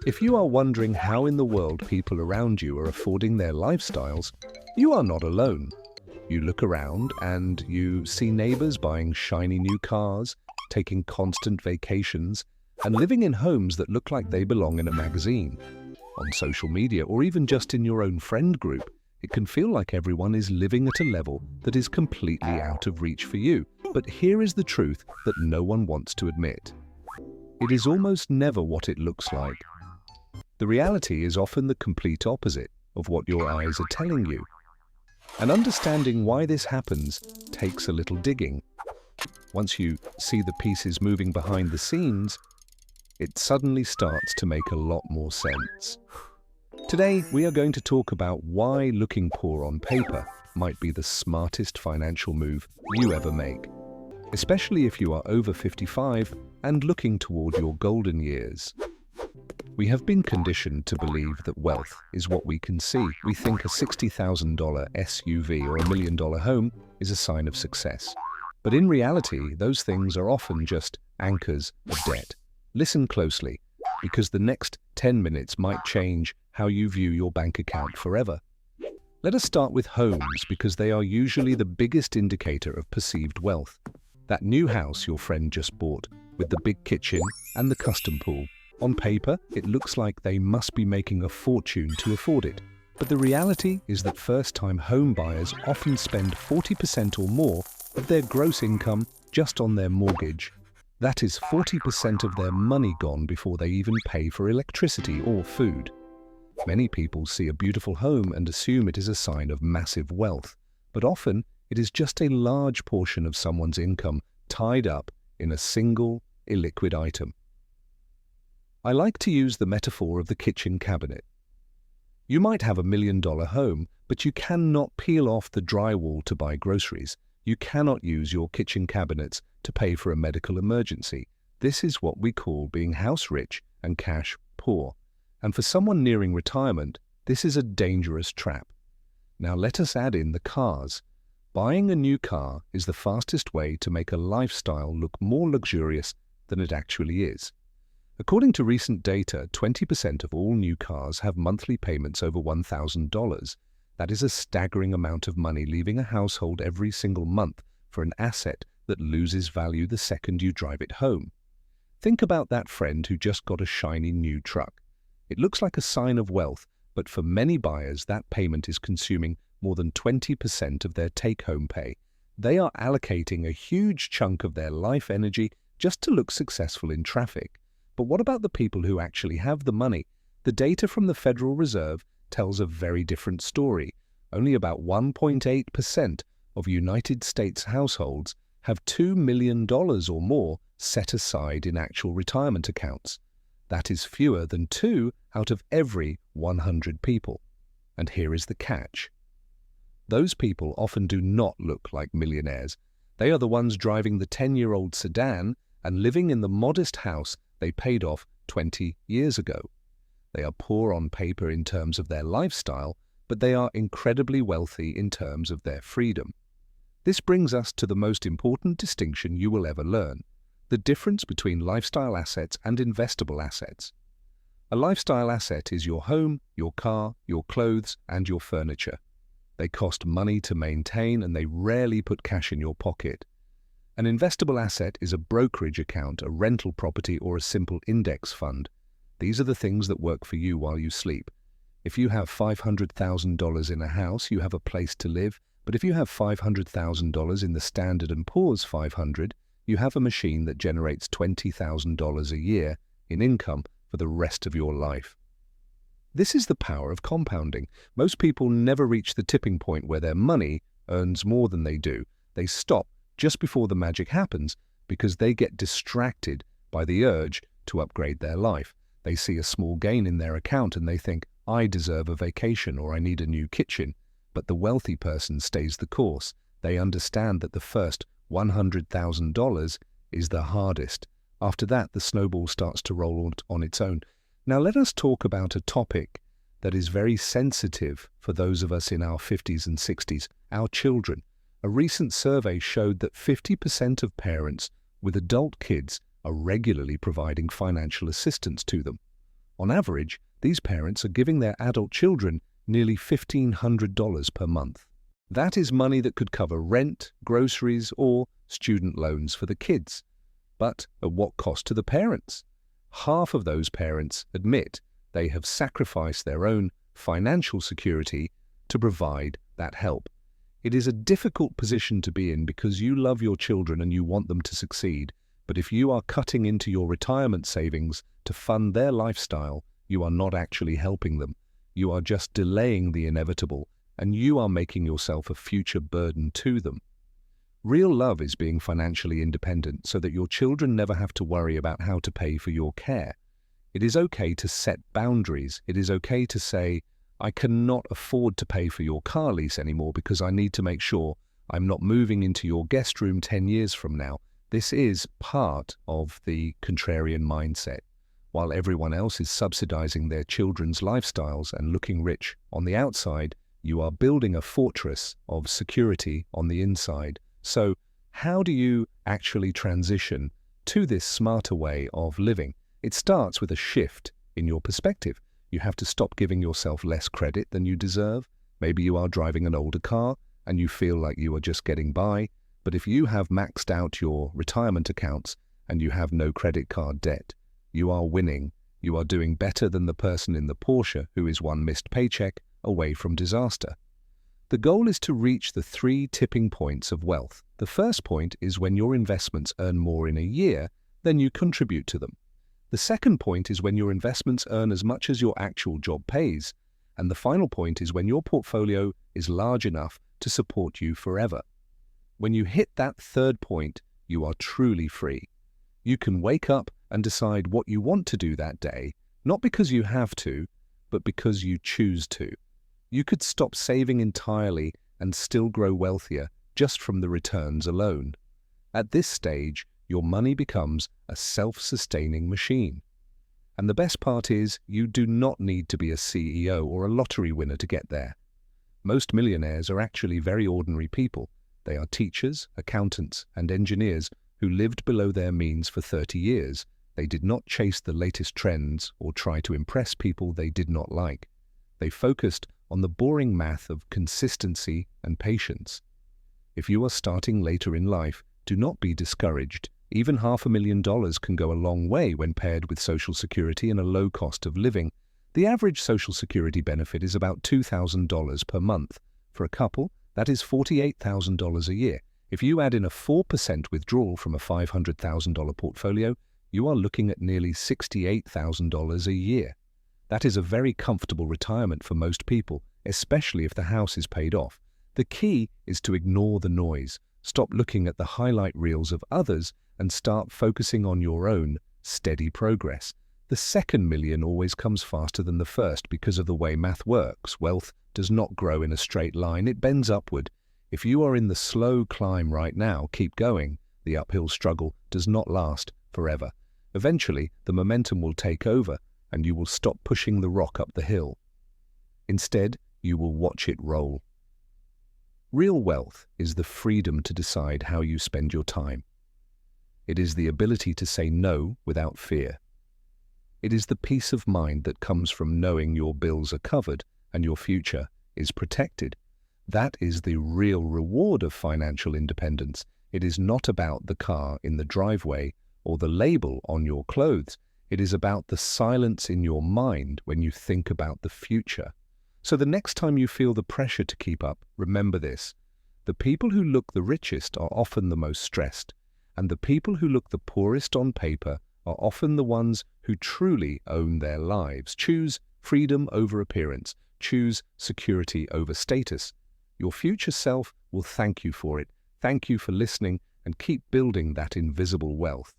If you are wondering how in the world people around you are affording their lifestyles, you are not alone. You look around and you see neighbors buying shiny new cars, taking constant vacations, and living in homes that look like they belong in a magazine. On social media, or even just in your own friend group, it can feel like everyone is living at a level that is completely out of reach for you. But here is the truth that no one wants to admit. It is almost never what it looks like. The reality is often the complete opposite of what your eyes are telling you. And understanding why this happens takes a little digging. Once you see the pieces moving behind the scenes, it suddenly starts to make a lot more sense. Today, we are going to talk about why looking poor on paper might be the smartest financial move you ever make, especially if you are over 55 and looking toward your golden years. We have been conditioned to believe that wealth is what we can see. We think a $60,000 SUV or $1 million home is a sign of success. But in reality, those things are often just anchors of debt. Listen closely, because the next 10 minutes might change how you view your bank account forever. Let us start with homes, because they are usually the biggest indicator of perceived wealth. That new house your friend just bought, with the big kitchen and the custom pool. On paper, it looks like they must be making a fortune to afford it. But the reality is that first-time home buyers often spend 40% or more of their gross income just on their mortgage. That is 40% of their money gone before they even pay for electricity or food. Many people see a beautiful home and assume it is a sign of massive wealth, but often it is just a large portion of someone's income tied up in a single, illiquid item. I like to use the metaphor of the kitchen cabinet. You might have $1 million home, but you cannot peel off the drywall to buy groceries. You cannot use your kitchen cabinets to pay for a medical emergency. This is what we call being house rich and cash poor. And for someone nearing retirement, this is a dangerous trap. Now let us add in the cars. Buying a new car is the fastest way to make a lifestyle look more luxurious than it actually is. According to recent data, 20% of all new cars have monthly payments over $1,000. That is a staggering amount of money leaving a household every single month for an asset that loses value the second you drive it home. Think about that friend who just got a shiny new truck. It looks like a sign of wealth, but for many buyers, that payment is consuming more than 20% of their take-home pay. They are allocating a huge chunk of their life energy just to look successful in traffic. But what about the people who actually have the money? The data from the Federal Reserve tells a very different story. Only about 1.8% of United States households have $2 million or more set aside in actual retirement accounts. That is fewer than 2 out of every 100 people. And here is the catch. Those people often do not look like millionaires. They are the ones driving the 10-year-old sedan and living in the modest house they paid off 20 years ago. They are poor on paper in terms of their lifestyle, but they are incredibly wealthy in terms of their freedom. This brings us to the most important distinction you will ever learn: the difference between lifestyle assets and investable assets. A lifestyle asset is your home, your car, your clothes, and your furniture. They cost money to maintain and they rarely put cash in your pocket. An investable asset is a brokerage account, a rental property, or a simple index fund. These are the things that work for you while you sleep. If you have $500,000 in a house, you have a place to live, but if you have $500,000 in the Standard & Poor's 500, you have a machine that generates $20,000 a year in income for the rest of your life. This is the power of compounding. Most people never reach the tipping point where their money earns more than they do. They stop just before the magic happens because they get distracted by the urge to upgrade their life. They see a small gain in their account and they think, I deserve a vacation or I need a new kitchen. But the wealthy person stays the course. They understand that the first $100,000 is the hardest. After that, the snowball starts to roll on its own. Now let us talk about a topic that is very sensitive for those of us in our 50s and 60s, our children. A recent survey showed that 50% of parents with adult kids are regularly providing financial assistance to them. On average, these parents are giving their adult children nearly $1,500 per month. That is money that could cover rent, groceries, or student loans for the kids. But at what cost to the parents? Half of those parents admit they have sacrificed their own financial security to provide that help. It is a difficult position to be in because you love your children and you want them to succeed. But if you are cutting into your retirement savings to fund their lifestyle, you are not actually helping them. You are just delaying the inevitable, and you are making yourself a future burden to them. Real love is being financially independent so that your children never have to worry about how to pay for your care. It is okay to set boundaries. It is okay to say, I cannot afford to pay for your car lease anymore because I need to make sure I'm not moving into your guest room 10 years from now. This is part of the contrarian mindset. While everyone else is subsidizing their children's lifestyles and looking rich on the outside, you are building a fortress of security on the inside. So, how do you actually transition to this smarter way of living? It starts with a shift in your perspective. You have to stop giving yourself less credit than you deserve. Maybe you are driving an older car and you feel like you are just getting by. But if you have maxed out your retirement accounts and you have no credit card debt, you are winning. You are doing better than the person in the Porsche who is one missed paycheck away from disaster. The goal is to reach the 3 tipping points of wealth. The first point is when your investments earn more in a year than you contribute to them. The second point is when your investments earn as much as your actual job pays. And the final point is when your portfolio is large enough to support you forever. When you hit that third point, you are truly free. You can wake up and decide what you want to do that day, not because you have to, but because you choose to. You could stop saving entirely and still grow wealthier just from the returns alone. At this stage, your money becomes a self-sustaining machine. And the best part is, you do not need to be a CEO or a lottery winner to get there. Most millionaires are actually very ordinary people. They are teachers, accountants, and engineers who lived below their means for 30 years. They did not chase the latest trends or try to impress people they did not like. They focused on the boring math of consistency and patience. If you are starting later in life, do not be discouraged. Even $500,000 can go a long way when paired with Social Security and a low cost of living. The average Social Security benefit is about $2,000 per month. For a couple, that is $48,000 a year. If you add in a 4% withdrawal from a $500,000 portfolio, you are looking at nearly $68,000 a year. That is a very comfortable retirement for most people, especially if the house is paid off. The key is to ignore the noise. Stop looking at the highlight reels of others and start focusing on your own steady progress. The second million always comes faster than the first because of the way math works. Wealth does not grow in a straight line, it bends upward. If you are in the slow climb right now, keep going. The uphill struggle does not last forever. Eventually, the momentum will take over and you will stop pushing the rock up the hill. Instead, you will watch it roll. Real wealth is the freedom to decide how you spend your time. It is the ability to say no without fear. It is the peace of mind that comes from knowing your bills are covered and your future is protected. That is the real reward of financial independence. It is not about the car in the driveway or the label on your clothes. It is about the silence in your mind when you think about the future. So the next time you feel the pressure to keep up, remember this. The people who look the richest are often the most stressed, and the people who look the poorest on paper are often the ones who truly own their lives. Choose freedom over appearance. Choose security over status. Your future self will thank you for it. Thank you for listening and keep building that invisible wealth.